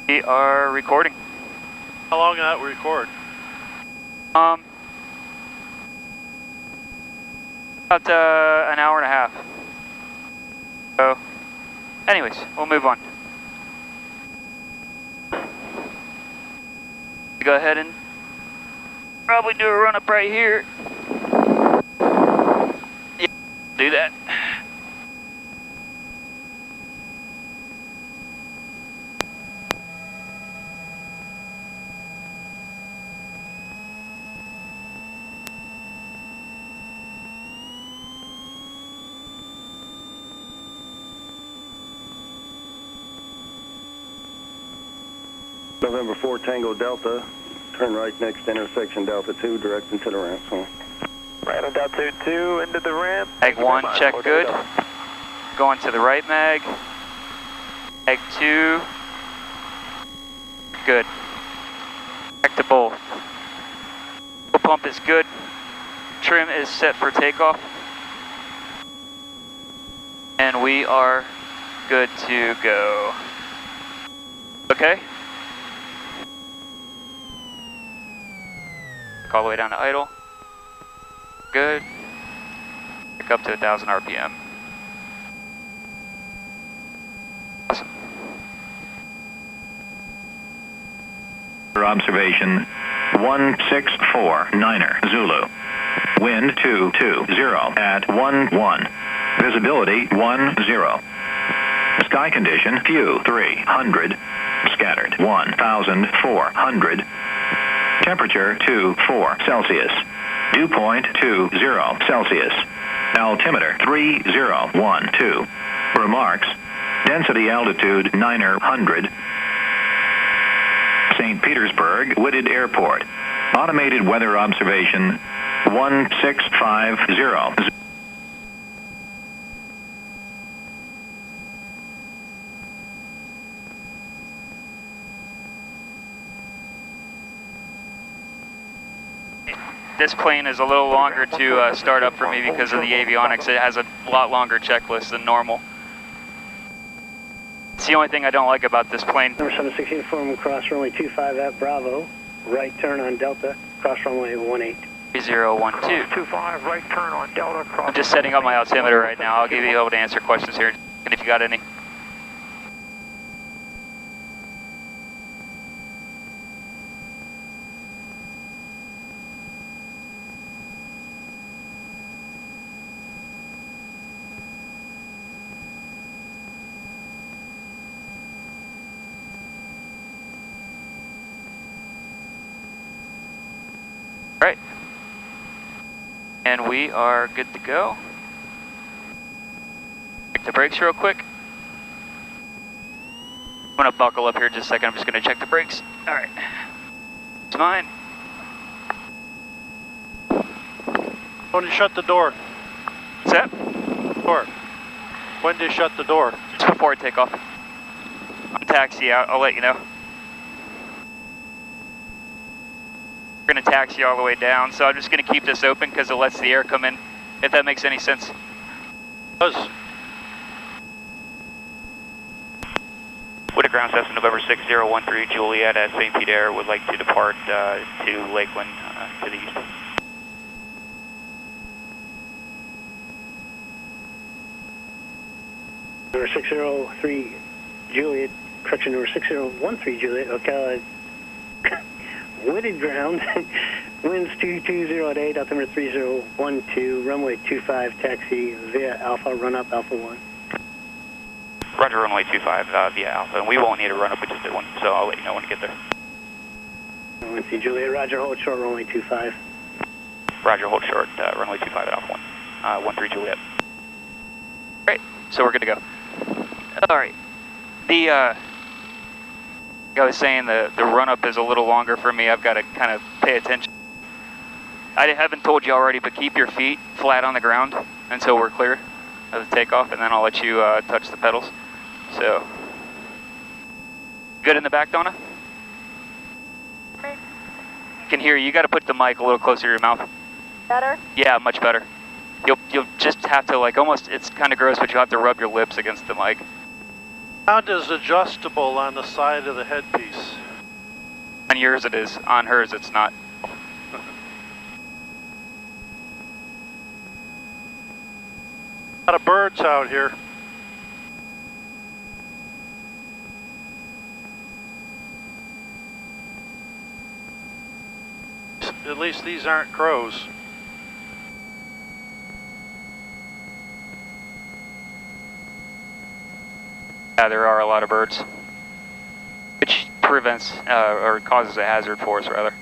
We are recording. How long did that record? About an hour and a half. So, anyways, we'll move on. Go ahead and probably do a run up right here. Yeah, do that. November 4 Tango Delta, turn right next intersection Delta 2, direct into the ramp. Right on Delta 2 into the ramp. Mag 1, check good. Going to the right mag. Mag 2, good. Back to both. Fuel pump is good. Trim is set for takeoff. And we are good to go. Okay? All the way down to idle. Good. Pick up to 1,000 RPM. Awesome. For observation, 1649er Zulu. Wind 220 at 11. Visibility 10. Sky condition few 300. Scattered 1,400. Temperature 24 Celsius. Dew point 20 Celsius. Altimeter 3012. Remarks. Density altitude 900. St. Petersburg Wooded Airport. Automated weather observation 1650. This plane is a little longer to start up for me because of the avionics. It has a lot longer checklist than normal. It's the only thing I don't like about this plane. Number 716, form cross runway 25 at Bravo. Right turn on Delta, cross runway 18. 3012. 25, right turn on Delta, cross. I'm just setting up my altimeter right now. I'll be able to answer questions here if you got any. Right. And we are good to go. Check the brakes real quick. I'm gonna buckle up here just a second. I'm just gonna check the brakes. All right. It's fine. When did you shut the door? What's that? Door. When did you shut the door? Just before I take off. On taxi out, I'll let you know. We're going to taxi all the way down, so I'm just going to keep this open because it lets the air come in, if that makes any sense. Does. Wooded ground Cessna November 6013 Juliet at St. Pete Air would like to depart to Lakeland to the east. Number 603 Juliet, correction, number 6013 Juliet, okay. Wooded ground, winds 220 at 8, altimeter 3012, runway 25, taxi via Alpha, run up Alpha 1. Roger, runway 25 via Alpha, and we won't need a run up, we just did one, so I'll let you know when to get there. Wind C Juliet, Roger, hold short, runway 25. Roger, hold short, runway 25 at Alpha 1, 13 Juliet. Great, so we're good to go. All right, like I was saying, the run-up is a little longer for me. I've got to kind of pay attention. I haven't told you already, but keep your feet flat on the ground until we're clear of the takeoff, and then I'll let you touch the pedals. So, good in the back, Donna? I can hear you. You got to put the mic a little closer to your mouth. Better? Yeah, much better. You'll just have to, like, almost, it's kind of gross, but you'll have to rub your lips against the mic. Sound is adjustable on the side of the headpiece. On yours it is, on hers it's not. A lot of birds out here. At least these aren't crows. Yeah, there are a lot of birds, which prevents or causes a hazard for us, rather.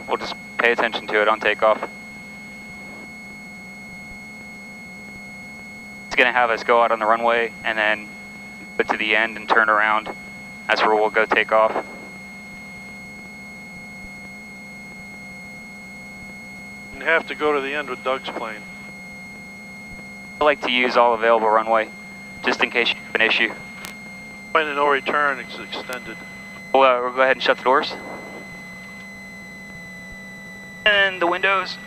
We'll just pay attention to it on takeoff. It's going to have us go out on the runway and then go to the end and turn around. That's where we'll go take off. You have to go to the end with Doug's plane. I like to use all available runway, just in case you have an issue. Point of no return is extended. We'll go ahead and shut the doors. And the windows.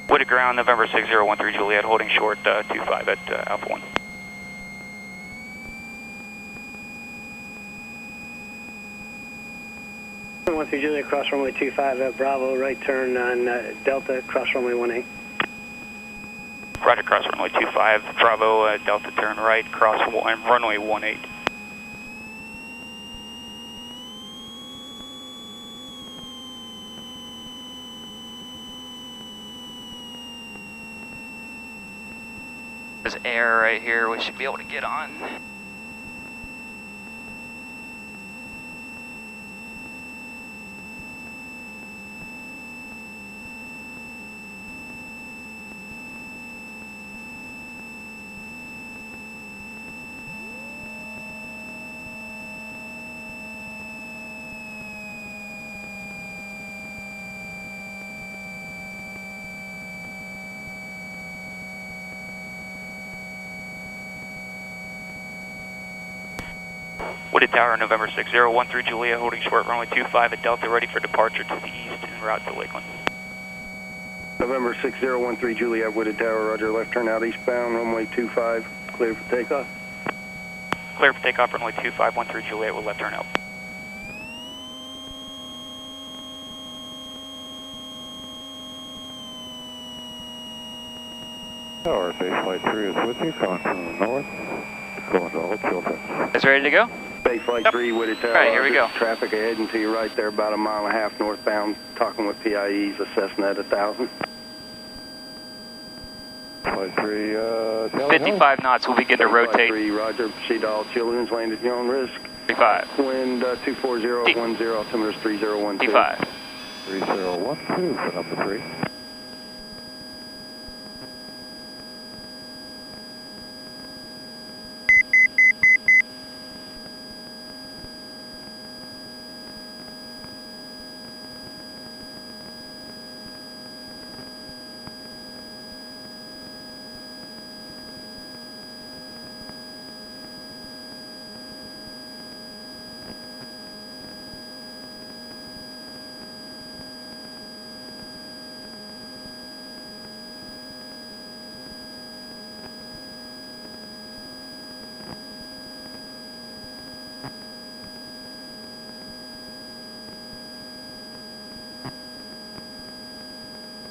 Wooded ground, November 6013 Juliet, holding short 25 at Alpha 1. Juliet, cross runway 25 at Bravo, right turn on Delta, cross runway 18. Roger, cross runway 25, Bravo, Delta turn right, cross runway 18. There's air right here, we should be able to get on. Wooded Tower, November 6013 Juliet, holding short runway 25 at Delta, ready for departure to the east en route to Lakeland. November 6013 Juliet, Wooded Tower, roger, left turn out eastbound, runway 25, clear for takeoff. Clear for takeoff, runway 2513 Juliet with left turn out. Tower, base flight 3 is with you, coming from the north, going to all children. Is ready to go? Base flight 3, Wooded Tower. All right, here we go. Traffic ahead and to your right there, about a mile and a half northbound, talking with PIEs, a Cessna at 1,000. Flight 3, 55 knots, we'll begin to rotate. Flight 3, roger, proceed to all children's, land at your own risk. 55. Wind 24010, altimeter 3012. 55. 3012 for number 3.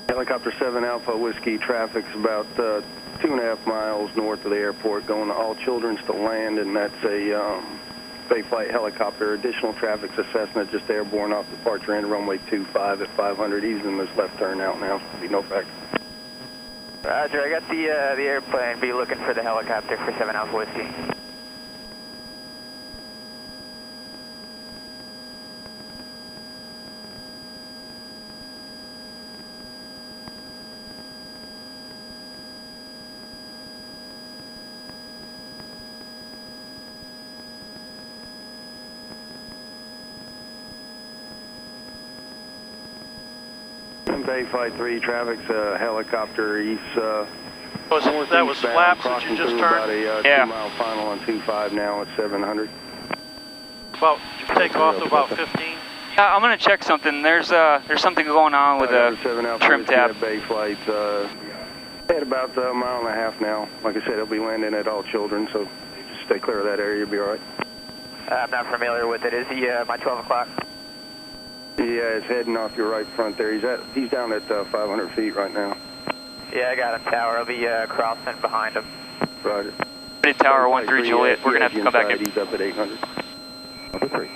Helicopter 7 Alpha Whiskey, traffic's about 2.5 miles north of the airport, going to all children's to land, and that's a Bay Flight helicopter. Additional traffic's a Cessna just airborne off departure end, runway 25 at 500. He's in this left turn out now, be no factor. Roger, I got the airplane. Be looking for the helicopter for 7 Alpha Whiskey. Bay Flight 3, traffic's a helicopter east. That was flaps that you just about turned? a 2-mile final on 25 now at 700. About, take off to about 15. I'm gonna check something. There's something going on with a trim tab. Bay flights. At about a mile and a half now. Like I said, it'll be landing at All Children, so just stay clear of that area. You'll be all right. I'm not familiar with it. Is he my 12 o'clock? Yeah, it's heading off your right front there. He's down at 500 feet right now. Yeah, I got him, Tower. I'll be crossing behind him. Roger. Tower 1-3 Juliet. We're gonna have to come back in. He's up at 800. Number 3.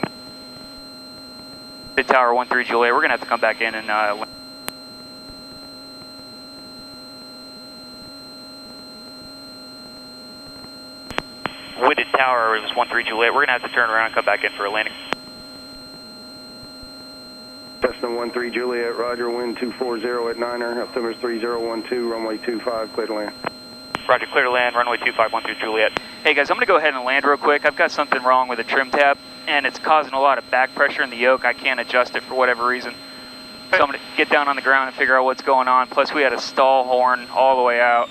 Tower 1-3 Juliet. We're gonna have to come back in and. Wooded Tower, it was 1-3 Juliet. We're going to have to turn around and come back in for a landing. Cessna 1-3 Juliet, roger, wind 240 at Niner, altimeter 3012, runway 25, clear to land. Roger, clear to land, runway 25, 1-3 Juliet. Hey guys, I'm going to go ahead and land real quick. I've got something wrong with the trim tab, and it's causing a lot of back pressure in the yoke. I can't adjust it for whatever reason. So I'm going to get down on the ground and figure out what's going on. Plus we had a stall horn all the way out.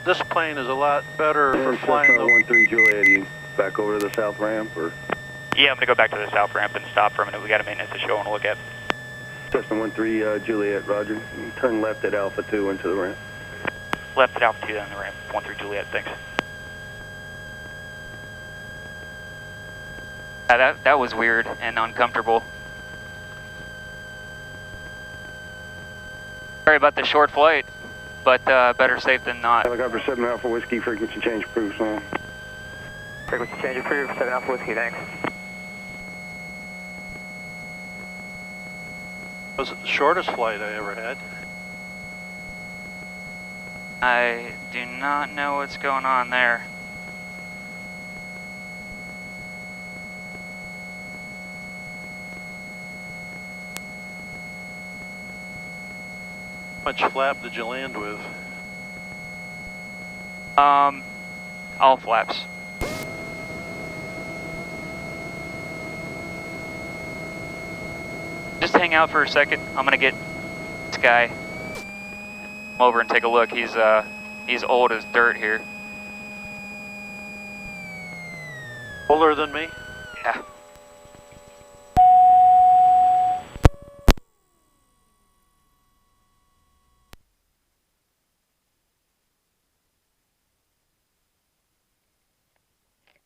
This plane is a lot better for flying. Cessna 1-3 Juliet, you back over to the south ramp, or? Yeah, I'm going to go back to the south ramp and stop for a minute. We got a maintenance to show and look at. Cessna 1-3 Juliet, roger. You turn left at Alpha 2 into the ramp. Left at Alpha 2 on the ramp, 1-3 Juliet, thanks. That was weird and uncomfortable. Sorry about the short flight, but better safe than not. Helicopter 7 Alpha Whiskey, frequency change approved, so. Frequency change approved, 7 Alpha Whiskey, thanks. Was it the shortest flight I ever had? I do not know what's going on there. How much flap did you land with? All flaps. Just hang out for a second. I'm gonna get this guy. Come over and take a look. He's old as dirt here. Older than me? Yeah.